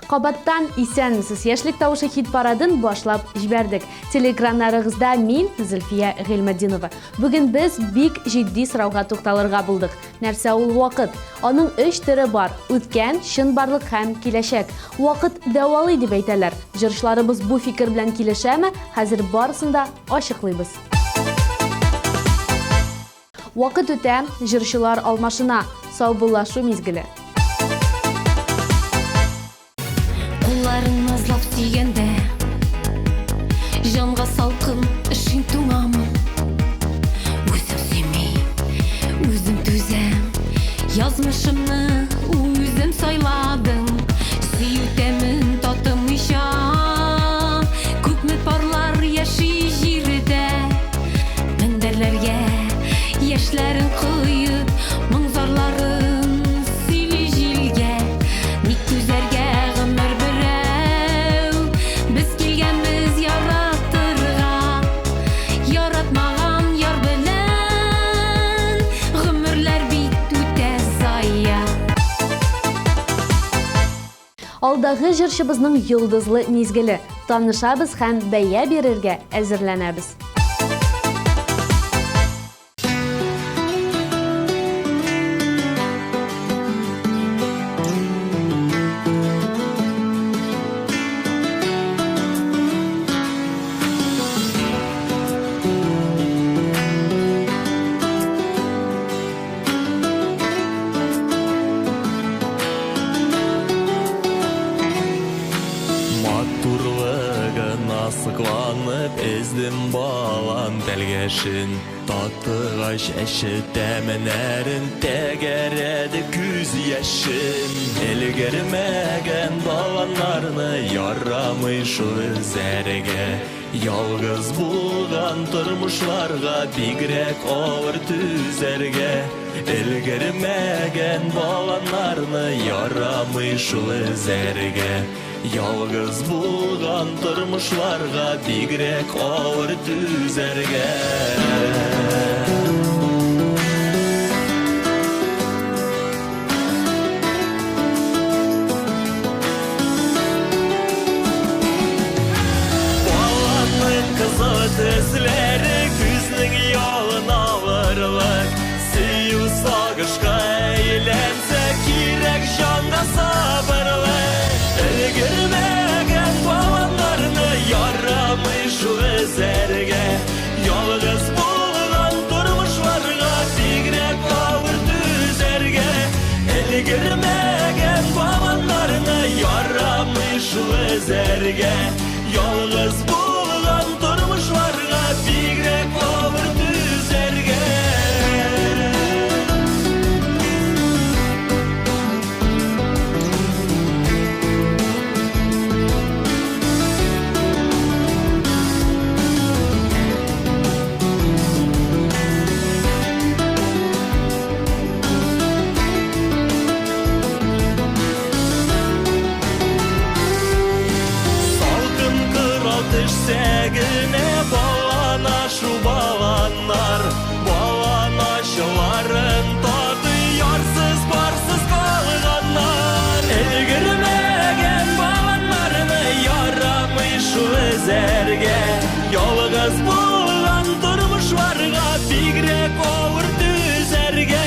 Кабаттан исәнмесез, яшьлек тавышы хит парадын башлап җибәрдек. Телеэкраннарыгызда мин, Зөлфия Гыйльметдинова. Бүген без бик җитди сорауга тукталырга булдык. Нәрсә ул вакыт? Аның 3 төре бар: үткән, чынбарлык һәм киләчәк. Вакыт дәвалый дип әйтәләр. Җырчыларыбыз бу фикер белән килешәме? Хәзер барысын да ачыклыйбыз. Вакыт үтә, җырчылар алмашына. Саубуллашу мизгеле. Кулларын назлап сөйгәндә, җанга салкын эшин туңамы. Үзем сөймей, үзем түзәм, язмышымны үзем сайладым. Сөю тәмен татымыйча, күпме парлар яши җирдә. Мендәрләргә яшьләрен куеп, моңзарларын сөйли җилгә. Ник түзәргә гомер берәү, без килгәнбез яратырга. Яратмаган яр белән гомерләр бит үтә зая. Алдагы җырчыбызның йолдызлы мизгеле. Танышабыз һәм бәя бирергә әзерләнәбез. Сыкланып эздем балан тәлгәшен, татыгач әше тәменәрен, тәгәрәде күз яшен. Элгермәгән баланнарны ярамый шул зәргә. Ялгыз булган тормышларга бигрәк авыр түзәргә. Элгермәгән баланнарны ярамый шул зәргә. Ялгыз булган тормышларга бигрәк авыр түзәргә. Баланың кызыл төсләре, күзнең ялын авырлык. Сөю сагышка әйләнсә кирәк җанга сабырлык. Элгермәгән баланнарны ярамый шул зәргә. Ялгыз булган тормышларга бигрәк авыр түзәргә. Элгермәгән баланнарны ярамый шул зәргә. Ялгыз булган тормышларга бигрәк авыр түзәргә. Сәгенә балана шу баланнар, баланачыларын тады ярсыз барсыз калганнар. Элгермәгән баланнарны ярамый шу зәргә. Ялгыз булган тормышларга бигрәк авыр түзәргә.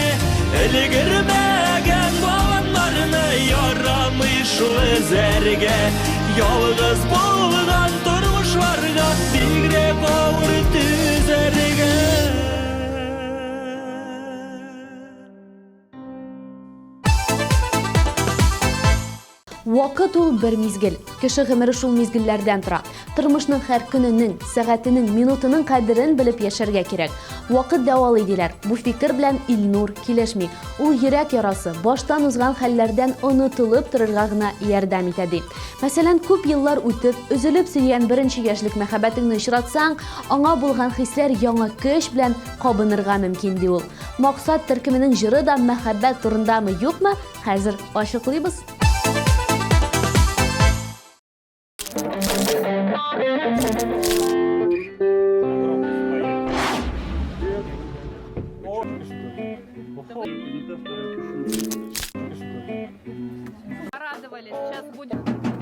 Элгермәгән баланнарны ярамый шу зәргә. Ялгыз булган тормышларга бигрәк авыр түзәргә. Вакыт ул бер мизгел. Кеше гомере шул мизгелләрдән тора. Тормышның һәр көненең, сәгатенең, минутының кадерен белеп яшәргә кирәк. Вакыт дәвалый диләр. Бу фикер белән Илнур килешми. Ул йөрәк ярасы, баштан узган хәлләрдән онытылып торырга гына ярдәм итә ди. Мәсәлән, күп еллар үтеп, өзелеп сөйгән беренче яшьлек мәхәббәтеңне очратсаң, аңа булган хисләр яңа көч белән кабынырга мөмкин ди ул. Максат төркеменең җыры да мәхәббәт турындамы, юкмы? Хәзер ачыклыйбыз. Порадовались, сейчас будет.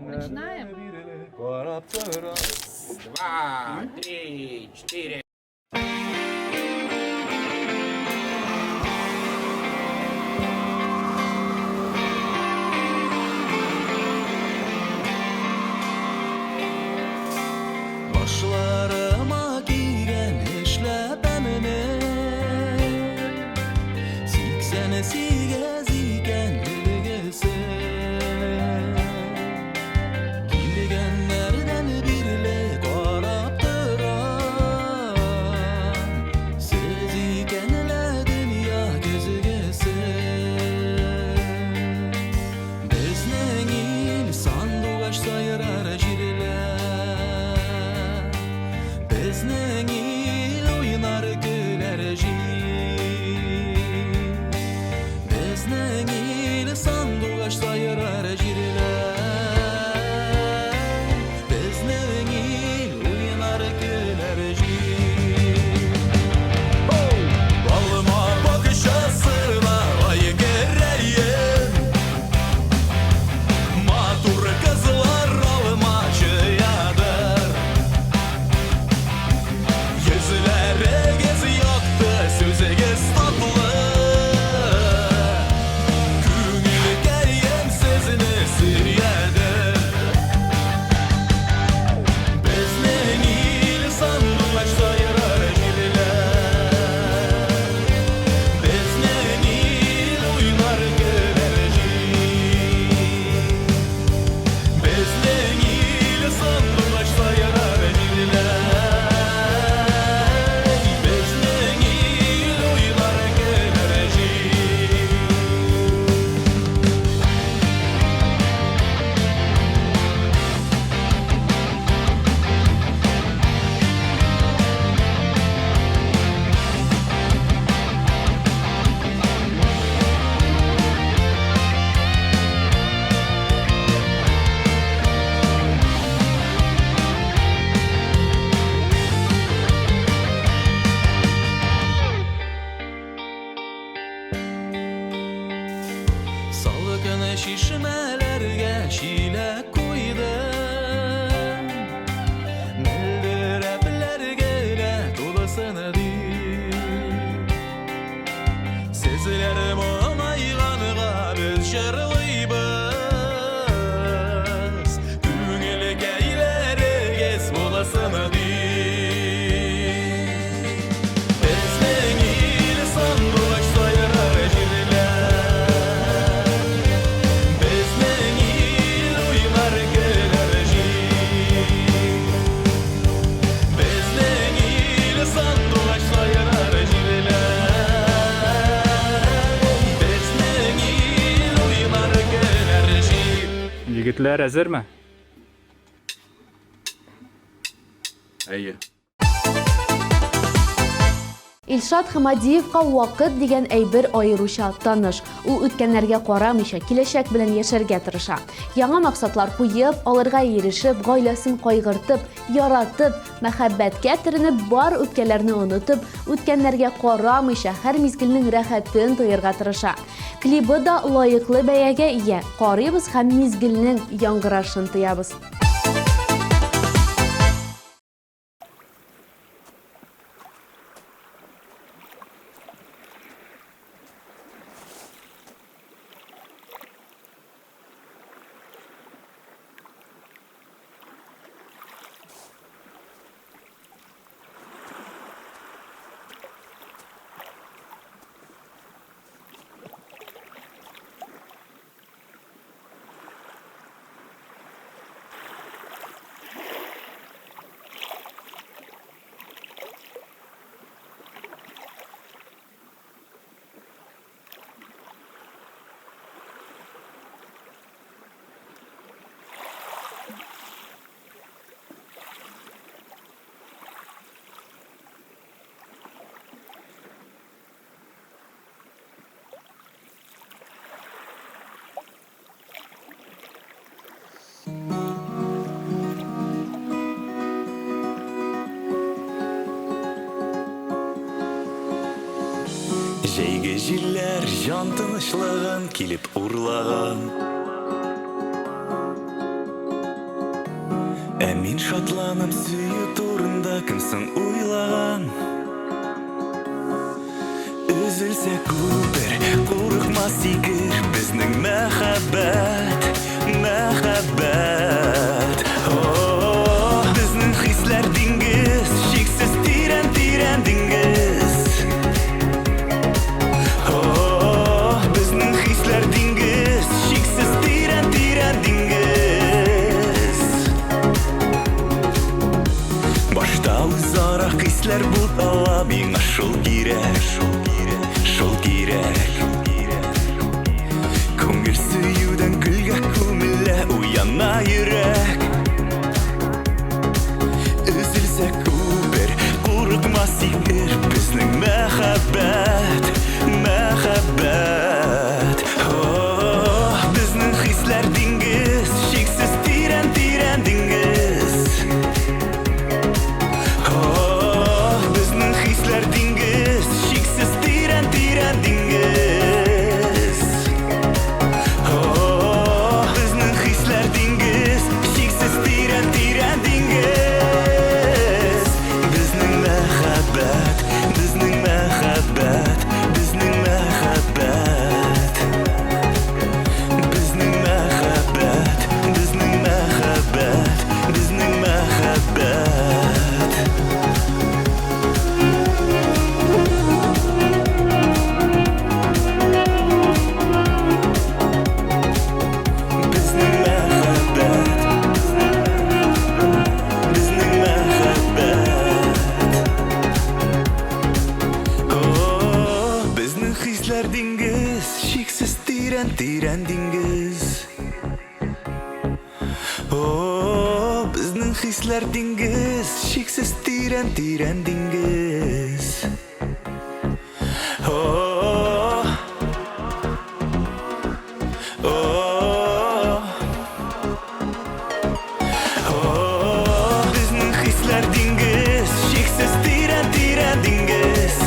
Начинаем? Два, три, четыре. Başlarıma giren işlepemine Siksene sigez iken ilgisi Kilgenlerden birle karap duran Siz ikenle dünya gözügesi Bizning il sandugaç sayırar jiriler Bizning il oynar güler Bizning il sandugaç sayırar jiriler Bizning il oynar güler Balma bakışasına ayı gereyim Matur kızlar almacıyadır Yüzlere gezi yaktı sözegez tatlı Küngül gelyen sezini siryedir Bizning il sandugaç sayırar jiriler Bizning il oynar güler Bizning il sandugaç sayırar jiriler Bizning il oynar güler Salgın şişmelerge şile koydum Meldireplerge dolasını değil Sizlerim onayğanığa biz şarlıybız Küngül geylere gez bolasını değil Bizning il sandugaç sayırar jiriler Bizning il oynar güler Bizning il sandugaç sayırar jiriler Bizning il oynar güler Yigitler hazırmı? Әйе. Илшат Хамадиевка вакыт дигән әйбер аеруча таныш. Ул үткәннәргә карамыйча, киләчәк белән яшәргә тырыша. Яңа максатлар куеп, алырга ирешеп, гаиләсен кайгыртып, яратып, мәхәббәткә төренеп, бар үткәннәрне онытып, үткәннәргә карамыйча, һәр мизгелнең рәхәтен тоерга тырыша. Клибы да лаеклы бәягә ия. Карыйбыз һәм мизгелнең яңгырашын тоябыз. Жейге жиллер жан тынычлыгын килип урлаган. Мин шатланып сүйүү турында кимсиң уйлаган. Üzülse күпер, курыкмас игер безнең мәхәббәт, мәхәббәт. Безнең хисләр диңгез, шиксез тирән диңгез. Безнең хисләр диңгез, шиксез тирән диңгез. Башта үзара хисләр бутала, миңа шул кирәк. Шул кирәк. Күңел сөюдән гөлгә күмелә, уяна йөрәк. Üzülсә күпер, курыкмас игер безнең мәхәббәт, мәхәббәт. Безнең хисләр диңгез, шиксез тирән диңгез. Безнең хисләр диңгез, шиксез тирән диңгез. Безнең хисләр диңгез, шиксез тирән диңгез. Безнең мәхәббәт, безнең мәхәббәт, безнең мәхәббәт. Безнең мәхәббәт, безнең мәхәббәт, безнең мәхәббәт. Bizning мәхәббәт, bizning мәхәббәт. Безнең хисләр диңгез, шиксез тирән диңгез. Безнең хисләр диңгез, шиксез тирән диңгез. Безнең хисләр диңгез, шиксез тирән диңгез.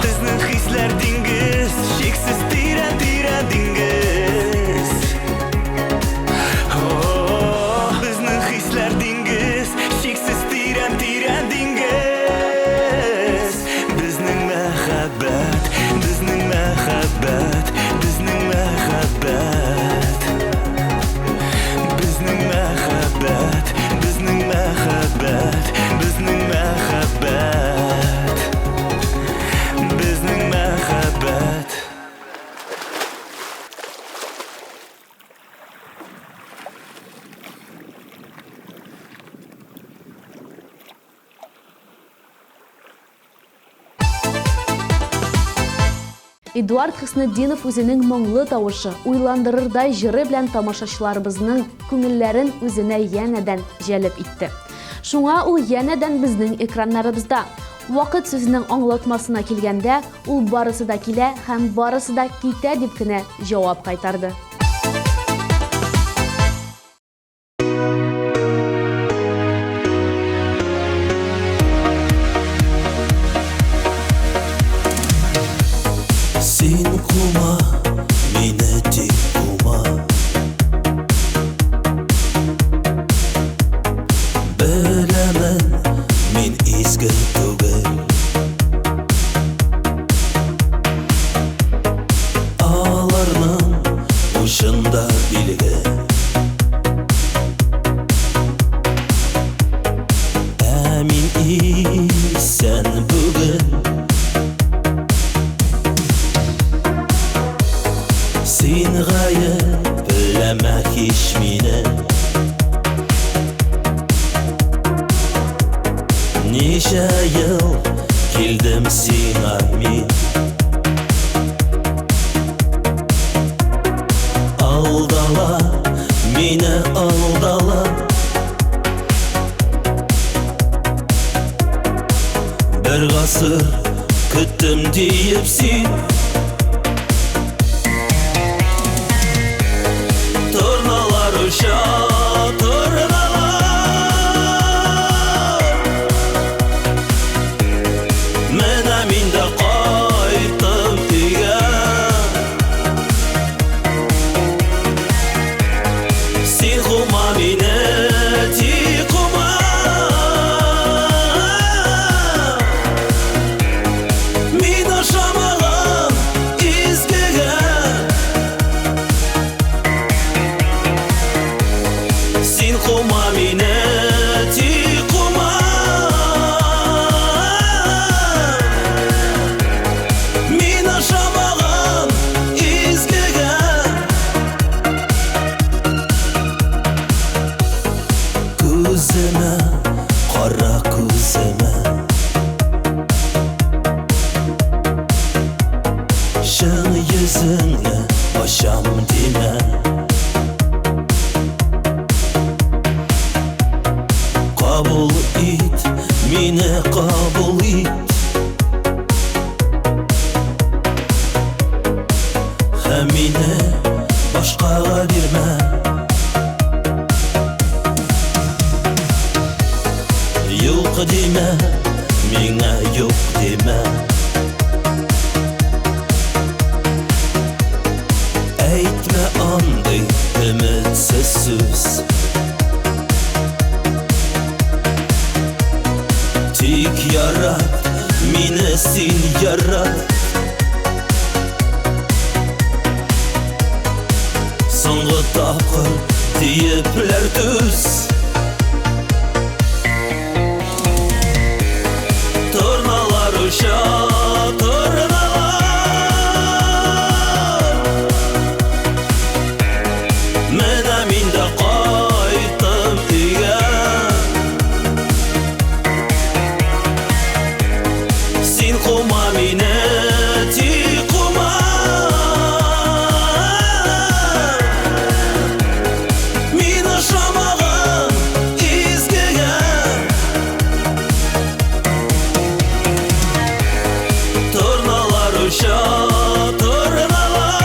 Безнең хисләр диңгез, шиксез тирән диңгез. Безнең хисләр диңгез, шиксез тирән диңгез. Безнең мәхәббәт, безнең мәхәббәт, безнең мәхәббәт. Безнең мәхәббәт, безнең мәхәббәт, безнең мәхәббәт. Безнең мәхәббәт. Эдуард Хөснетдинов үзенең моңлы тавышы, уйландырырдай җыры белән тамашачыларыбызның күңелләрен үзенә янәдән җәлеп итте. Шуңа ул янәдән безнең экраннарыбызда. Вакыт сүзенең аңлатмасына килгәндә, ул барысы да килә һәм барысы да китә дип кенә җавап кайтарды. Син кума, мине тик кума. Беләмен, мин изге түгел. Аларның ушында билге. Ә мин исән бүген. Син гаепләмә һич мине. Ничә ел килдем сиңа мин. Алдала, мине алдала. Бер гасыр көттем диеп син. Торналар uça, tornalar. sen yarat. Soңғы тапқыр deyipler düz. Turnalar uşa, turnalar. Mene min de qaytım üye. Sin kuma mine ti kuma. Min aşamağım izgege. Turnalar uşa, turnalar.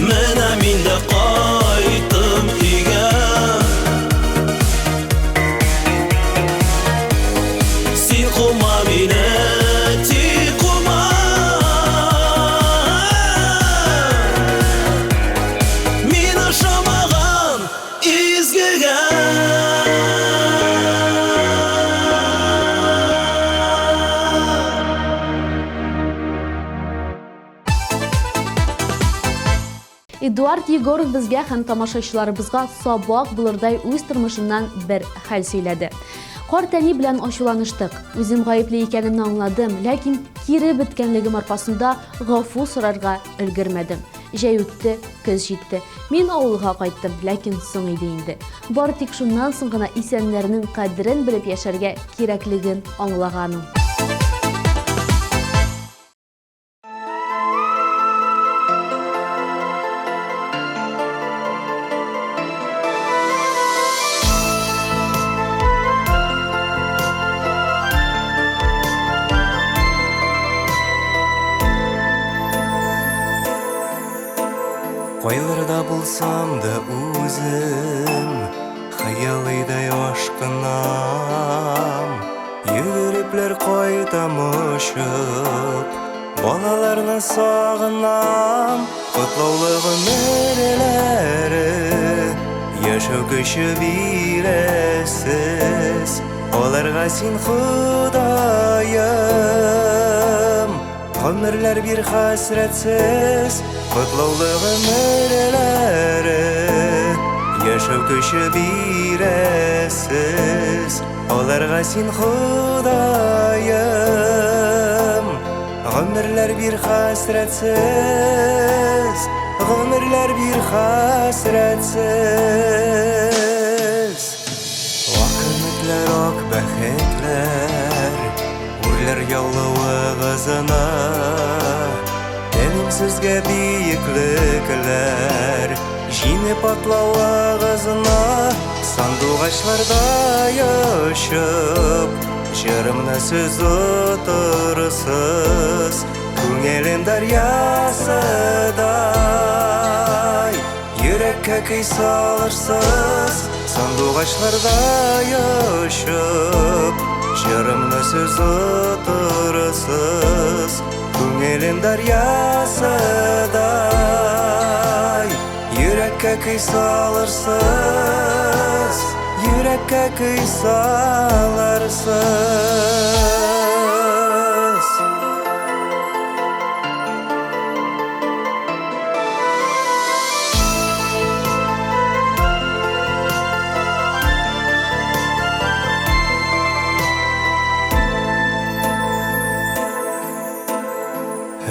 Mene min de qaytım üye. Sin kuma mine ti kuma. Min aşamağım izgege. Эдуард Егоров bizga һәм тамашачыларыбызга сабак булырдай үз тормышыннан бер хәл сөйләде. Кар тәни белән ачуланыштык. Үзем гаепле икәнемне аңладым, ләкин кире беткәнлегем аркасында гафу сорарга өлгермәдем. Җәй үтте, көз җитте. Мин авылга кайттым, ләкин соң иде инде. Бары тик шуннан соң гына исәннәрнең кадерен белеп яшәргә кирәклеген аңлаганым. Қайларда болсам да өзім, хаялыйдай ашқынам. Йөгереплер қайтам ұшып, балаларны сағынам. Құтлаулығы мөрелері, яшау күші биресіз. Оларға син Құдайым, ғұмырлар bir хасретсіз. Құтлаулығы мөрелері, яшау күші биресіз. Оларға син Құдайым, ғұмырлар bir хасретсіз. Ғұмырлар bir хасретсіз. Вақытлар ок бәхетлер, үрлер яллауы ғызына. Sizge büyüklükler, jini patlağızına. Sandıgaçlarda yaşıp, jırımna söz oturusuz. Күңелім дариясыдай, yürekке kıy salırsız. Sandıgaçlarda yaşıp, jırımna söz oturusuz. Күңелім дариясыдай, yürekке kıy salırsız. Yürekке kıy salarsız.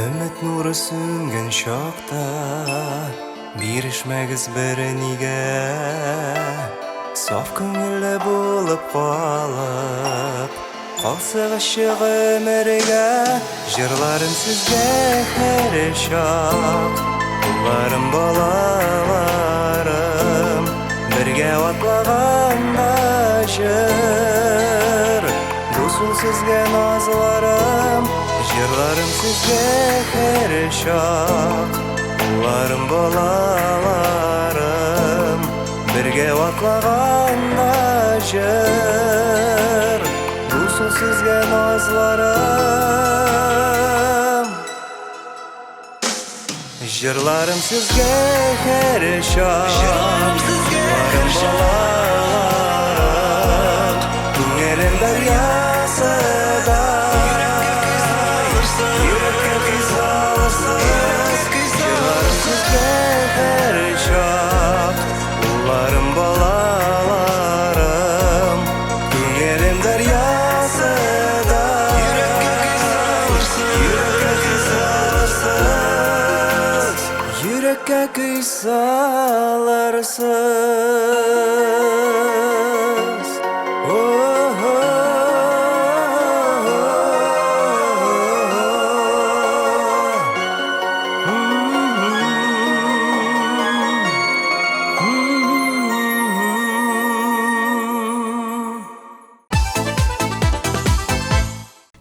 Үміт нуры сөнген шақта, Берішмәгіз бірініге. Саф көңілі болып қалып, қалсығышы ғөмірге. Жырларым сізге әр шақ, Ұлларым балаларым, Бірге атлағанда жыр. Досыл сізге назларым, Жырларым сізге әр шақ, Ұлларым балаларым, Бірге атлағанда жыр. Досыл сізге назларым. Жырларым сізге әр шақ, Ұлларым балаларым, deryası da yürekке kız alırsız yılarsız her şak Ullarım balalarım Güngelim deryası da yürekke kız alırsız yürekke kız alırsız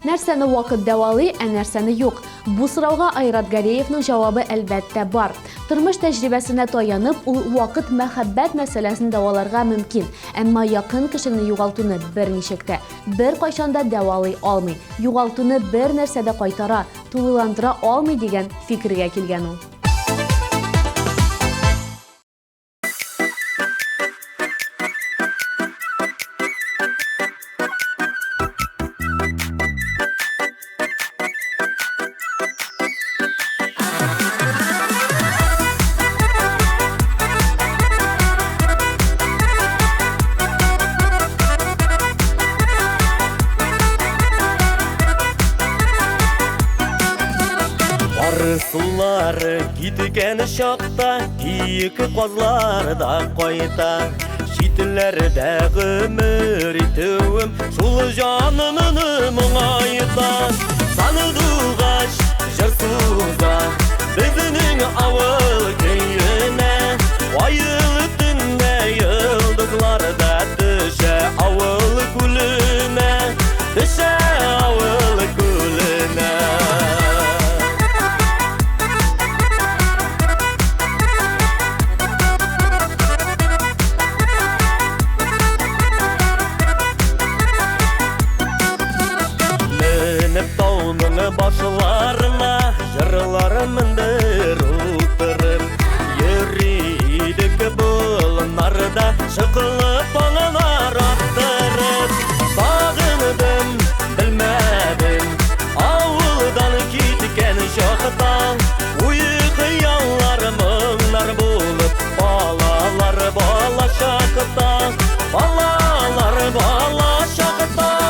Нәрсәне вакыт дәвалый, ә нәрсәне юк? Бу сорауга Айрат Галеевның җавабы әлбәттә бар. Тормыш тәҗрибәсенә таянып, ул вакыт мәхәббәт мәсьәләсен дәваларга мөмкин. Әмма якын кешене югалтуны берничек тә, беркайчан да дәвалый алмый. Югалтуны бер нәрсә дә кайтара, тулыландыра алмый дигән фикергә килгән ул. Арысулары киткен шақта Киік қозлар да қойта Шетілерді ғымыр етуім Шул жанымын мұңайта Санылдуғаш жырсуға Біздінің ауыл кейіне Айылып түнде йылдызларда Түші ауыл күліне Түші ауыл күліне Başlarına jırlarımındır uğtırıp Yürüydük bulunlarda Şıkılıp banalar attırıp Sağındım, bilmedim Avuldan gitken şoktan Uyku yallarımınlar bulup Balalar bala şaktan Balalar bala şaktan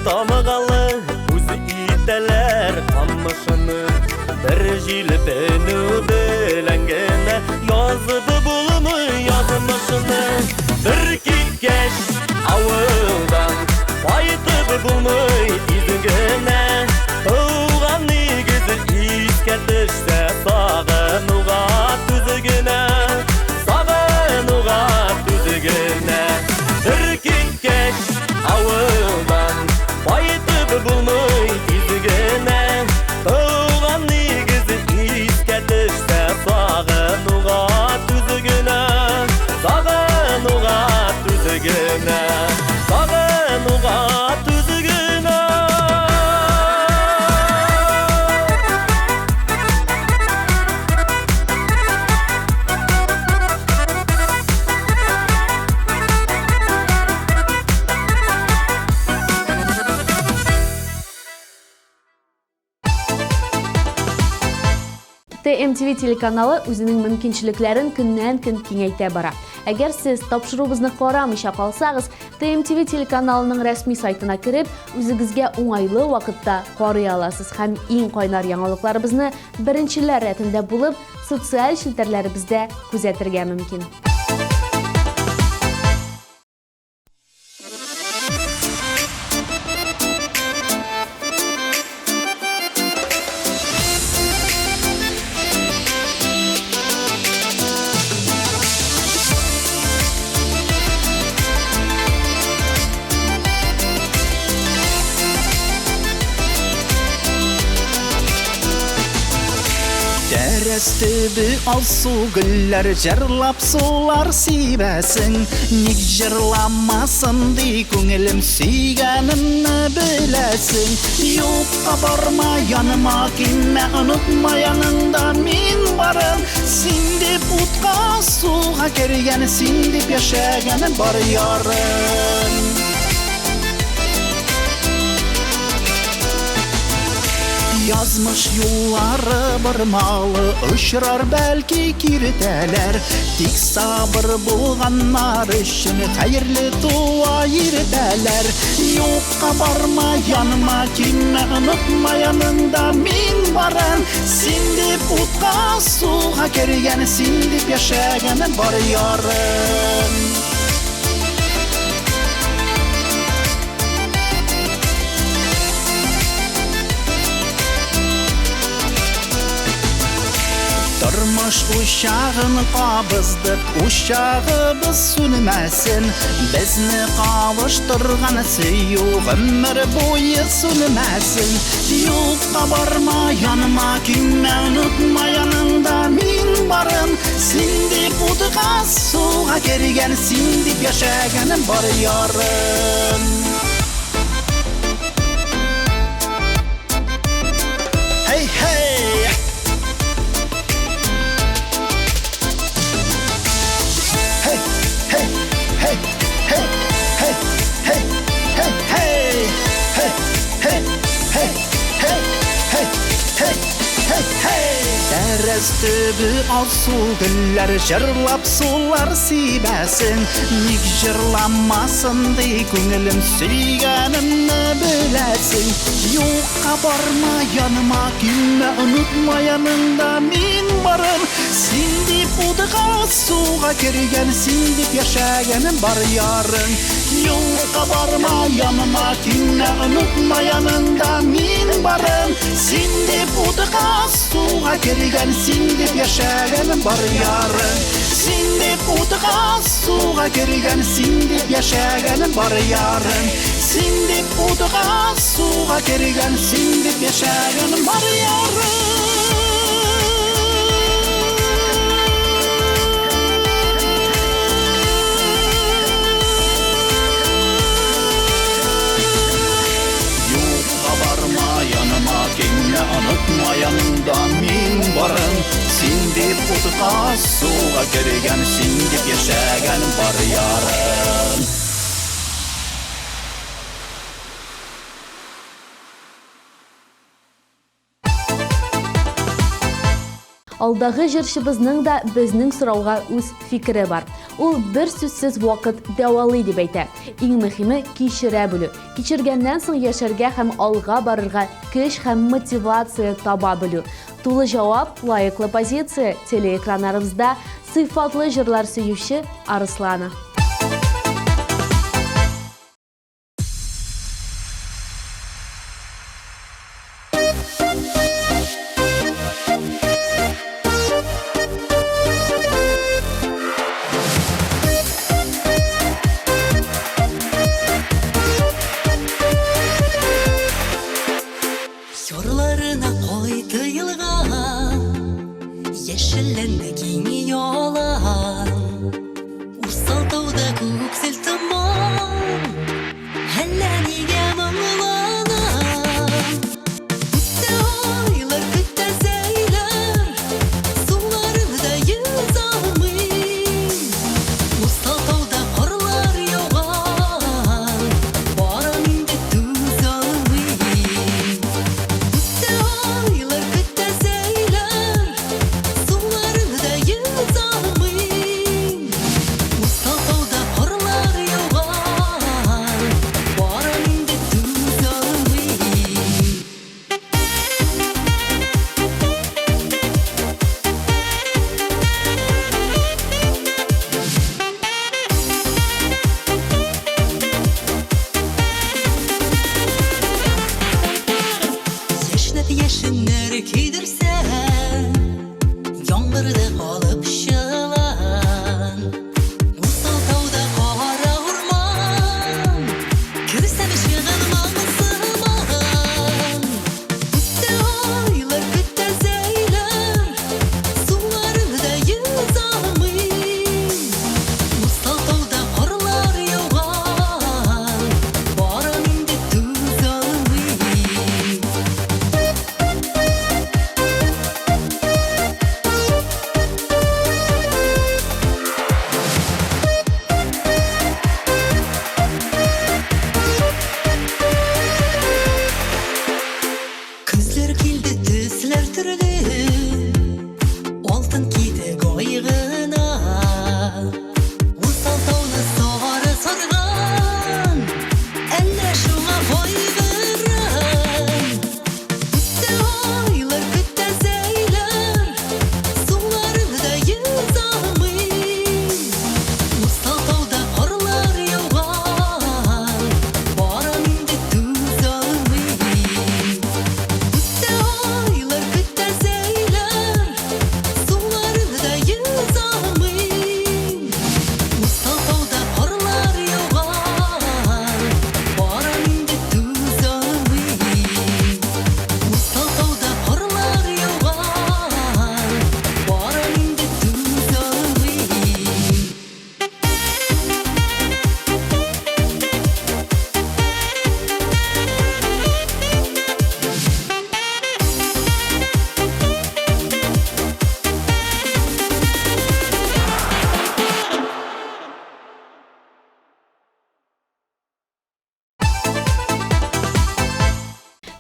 Tamagalı Uzi iteler kammışını Bir jilbeni bilengene Yazdı bulmu yazmışını Bir kitkeş avuldan Baytıp bulmuy izgine Tuğan igizi iskertişse Sağınuğa tüzgüne Sağınuğa tüzgüne Bir kitkeş avuldan Baytıp bulmuy izgine Tuğan igizi iskertişse Sağınuğa tüzgüne Sağınuğa tüzgüne Sağınuğa tüzgüne TMTV телеканалы үзенең мөмкинчелекләрен көннән-көн киңәйтә бара. Әгәр сез тапшырубызны карамыйча калсагыз, TMTV телеканалының рәсми сайтына кереп, үзегезгә уңайлы вакытта карый аласыз һәм иң кайнар яңалыкларыбызны беренчеләр рәтендә булып, социаль челтәрләребездә күзәтергә мөмкин. Terestübü alsu güller jarlap sular sibesin Nik jarlamasın di küngelim suyganını bilesin Yokka barma yanıma kinme unutma yanında min varım Sindip utka suğa kergen sindip yaşagan bar yarım Yazmış yolları barmalı Işrar belki kirteler Tik sabır bulganlar için Hayırlı dua yirdeler Yokka barma yanıma Kinme unutma yanında min varın Sindip utka suğa kergen Sindip yaşagan bar yarın Durmuş uşağını qabızdık, uşağımız sönmesin Bizni kavuşturgan süyü ömür boyu sönmesin Yokka barma yanıma kinme unutma yanında min varım Sindip utka suğa kergen sindip yaşagan bar yarım Hey hey Terestübü alsu güller jarlap sular sibesin Nik jarlamasın di küngelim suyganını bilesin Yokka barma yanıma kinme unutma yanında min varım Sindip utka suğa kergen sindip yaşagan bar yarın Yokka barma yanıma kinme unutma yanında min varım Sindip utka suğa kergen sindip yaşagan bar yarın Sindip utka suğa kergen sindip yaşagan bar yarın Sindip utka suğa kergen sindip yaşagan bar yarın Kinme unutma yanında min varım Sindip utka suğa kergen sindip yaşagan bar yarın Алдагы җырчыбызның да безнең сорауга үз фикере бар. Ул бер сүзсез вакыт дәвалый дип әйтә. Иң мөһиме кичерә белү. Кичергәннән соң яшәргә һәм алга барырга көч һәм мотивация таба белү. Тулы җавап, лаеклы позиция телеэкраннарыбызда сыйфатлы җырлар сөюче Арыслана.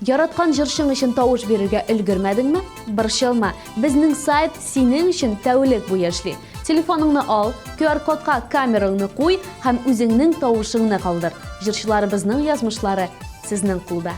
Яраткан җырчың өчен тавыш бирергә өлгермәдеңме? Борчылма, безнең сайт синең өчен тәүлек буе эшли. Телефоныңны ал, QR-кодка камераңны куй һәм үзеңнең тавышыңны калдыр. Җырчыларыбызның язмышлары сезнең кулда.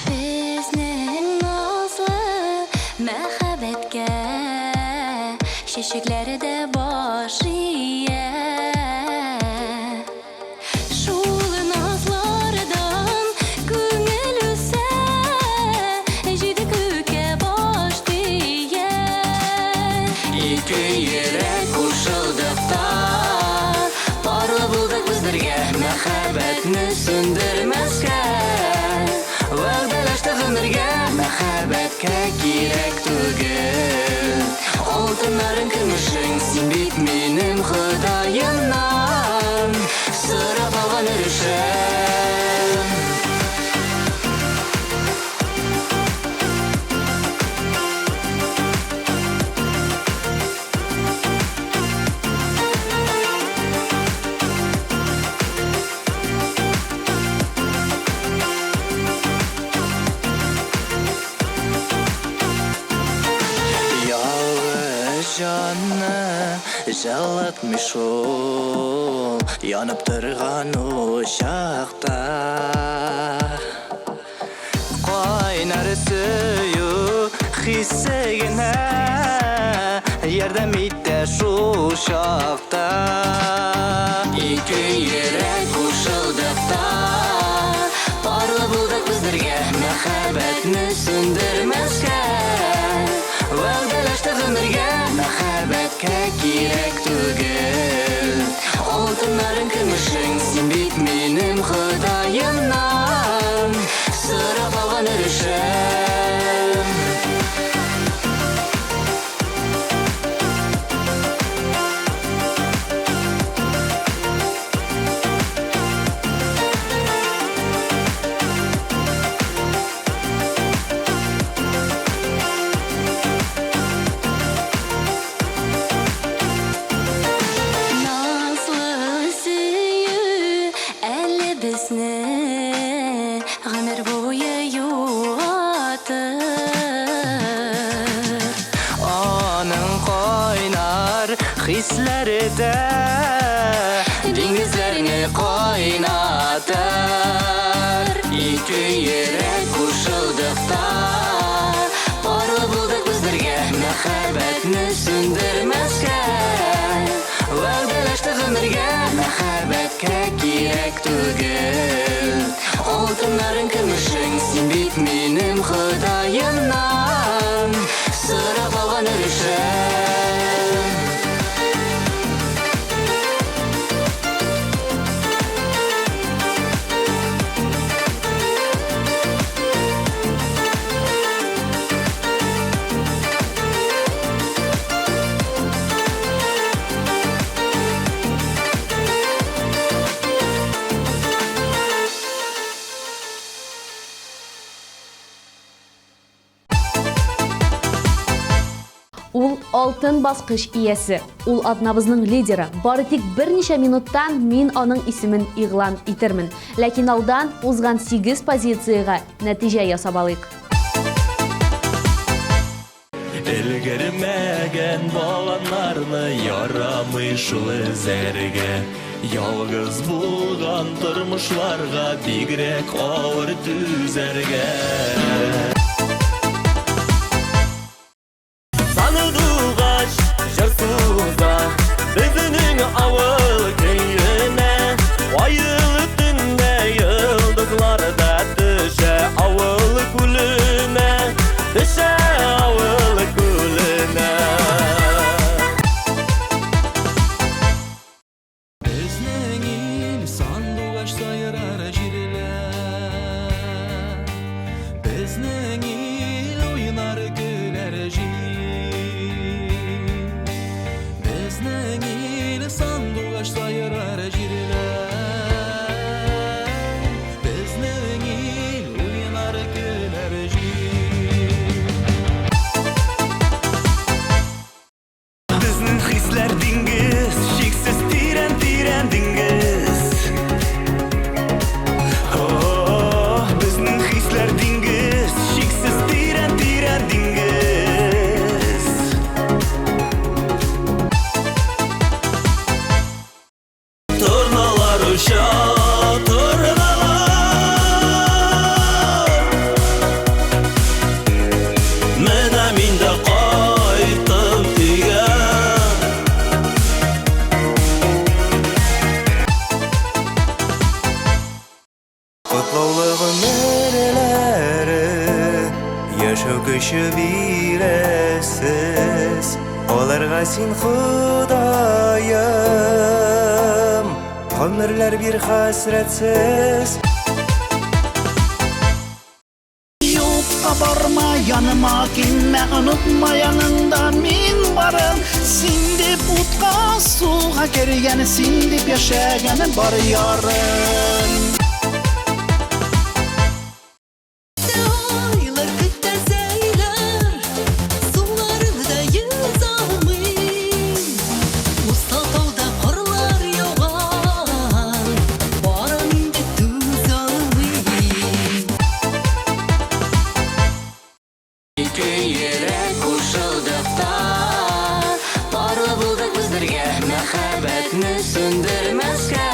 Безнең назлы мәхәббәткә чәчәкләре дә баш ия. Шул назлардан күңел үсә, җиде күккә баш тия. Ике йөрәк кушылдыкта, барлы булдык безләргә, мәхәббәтне сүндермәскә. Вәгъдәләштек гомергә, мәхәббәткә кирәк түгел. Алтыннарың, көмешең, син бит минем Ходаемнан сорап алган өлешем. Жанны жалатмыш ул, янып торган учакта. Кайнар сөю хиссегенә, ярдәм итә шул чакта. Ике йөрәк кушылдыкта, барлы булдык безләргә, мәхәббәтне сүндермәскә. Вәгъдәләштек гомергә, мәхәббәткә кирәк түгел. Алтыннарың, көмешең, син бит минем Ходаемнан сорап алган өлешем. Гомер буе юатыр. Аның кайнар хисләре дә диңгезләрне кайнатыр. Ике йөрәк кушылдыкта, барлы булдык безләргә, мәхәббәтне сүндермәскә. Вәгъдәләштек гомергә, мәхәббәткә кирәк түгел. Алтыннарың, көмешең, син бит минем Ходаемнан сорап алган өлешем. Ул алтын баскыч иясе, ул атнабызның лидеры. Бары тик берничә минуттан мин аның исемен игълан итермен. Ләкин алдан узган 8 позицияга нәтиҗә ясап алыйк. Өлгермәгән баланнарны ярамый шул эзәргә. Ялгыз булган тормышларга бигрәк авыр түзәргә. Саныдылгач җыр суза, безнең авыл көенә. Айлы төндә йолдызларда төшә авыл күленә, төшә авыл күленә. Безнең ил сандугач сайрар җирелә, безнең hisler dingiz, şeksiz tiren tiren dingiz. Oh, bizning hisler dingiz, şeksiz tiren tiren dingiz. Turnalar uşa, turnalar. Mena minde qaytib degan. Qutlaulig'im nerelari, yaşaw kuchi bilasiz. Olarga sen Xudoyim, ömürler bir hasretsiz. Yoksa barma yanıma gelme, unutma yanında min varım. Sindip utqa suğa girgen, sindip yaşagan bar yarım. Aylar kıtlar seyler, sularını da yüz almayın. Mustatovda qorlar yoğan, baran indi tuz almayın. İki yürek koşuldıkta Barı bulduk bizlerge Mehabbetni söndürmezke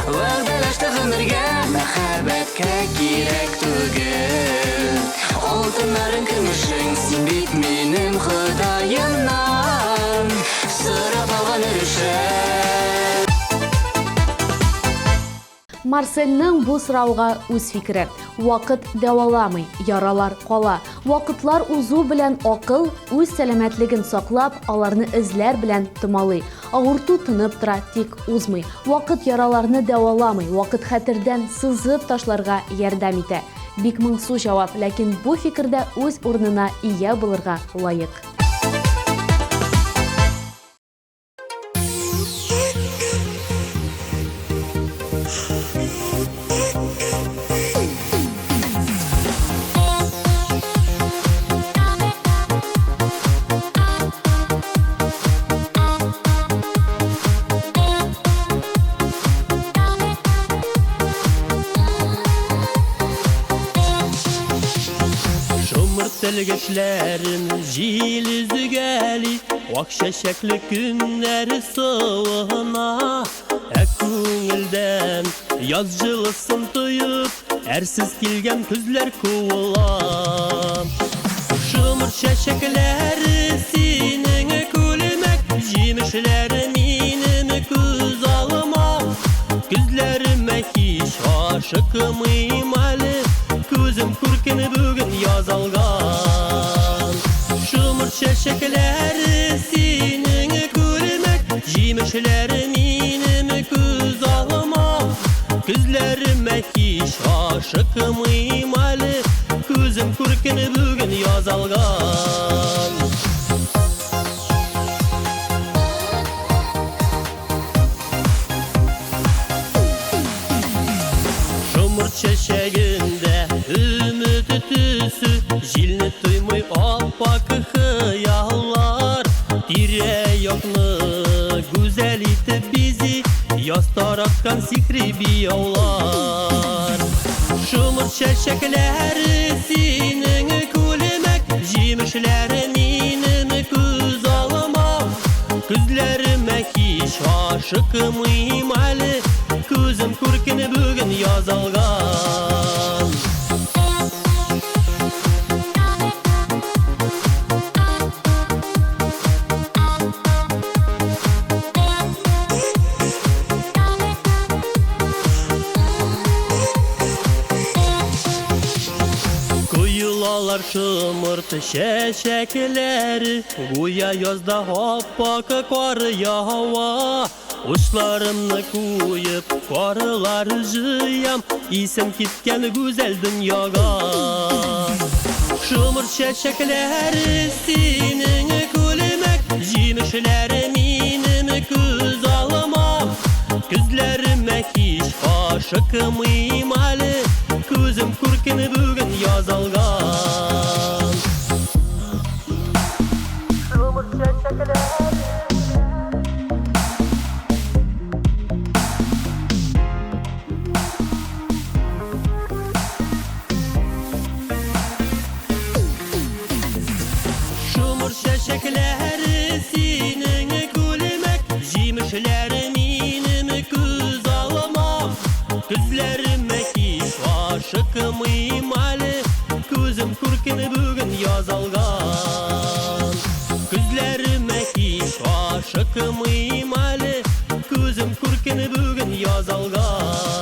Va'dalaştık ömürge Mehabbetke gerek tugul Altınların kümüşün Sen bit benim Xudoyimdan Sırap algan ürüşüm Marsel'ning bu so'rovga o'z fikri. Vaqt davolamay, yaralar qola. Vaqtlar uzu bilan aql o'z salomatligini saqlab, ularni izlar bilan tumalay. Og'ritu tinib tura, tek uzmay. Vaqt yaralarni davolamay, vaqt xatirdan sizib tashlarga yordam etadi. Bek mingsu javob, lekin bu fikrda o'z o'rnina ega bo'lirga loyiq. Telgeçlerin jil üzügeli Vakşeşekli günleri soğuna Ko'ngildan yazjılısın tuyup Ersiz kelgen küzler kovulam Şumur şeşekleri senin kulmek Jimişleri menim köz alma Gözlerime hiç aşıkmıyım ali Gözüm kurkini bugün yazalgan Şumur şeşekleri senin kulmek Jimişleri menim köz alma Gözlerime hiç aşıkmıyım ali Gözüm kurkini bugün yazalgan Şumur çeşeginde ümit tüsü Jilni tuymay oppak hıyallar Dire yokni güzel etib bizi Yoz taratgan sihri biyovlar Şumur çeşekleri senin kulmek Jimişleri menim köz alma Gözlerime hiç aşıkmıyım ali Gözüm kurkini bugün yazalgan Kuyulalar şımırt şeşekleri Guya yazda hoppak kar yağva Uçlarımni koyup karılar jıyam İsim kitken güzel dünyaga Şumur şeşekleri senin kulmek Jimişleri menim köz alma Gözlerime hiç aşıkmıyım ali Gözüm kurkini bugün yazalgan Şumur şeşekleri ашыкмыйм әле, күзем күркен бүген язалган.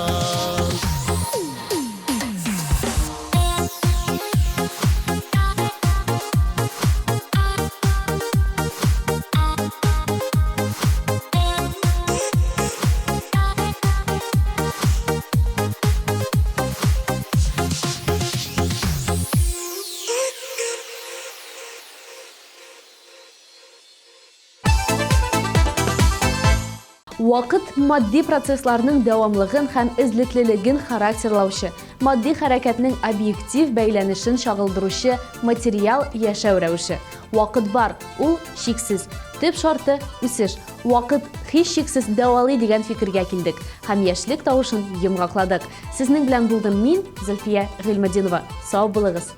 Вакыт матди процессларның дәвамлыгын һәм эзлеклелеген характерлаучы, матди хәрәкәтнең объектив бәйләнешен чагылдыручы материал яшәү рәвеше. Вакыт бар, ул чиксез. Төп шарты үсеш. Вакыт һичшиксез дәвалый дигән фикергә килдек һәм яшьлек тавышын йомгакладык. Сезнең белән булдым мин, Зөлфия Гыйльметдинова. Сау булыгыз.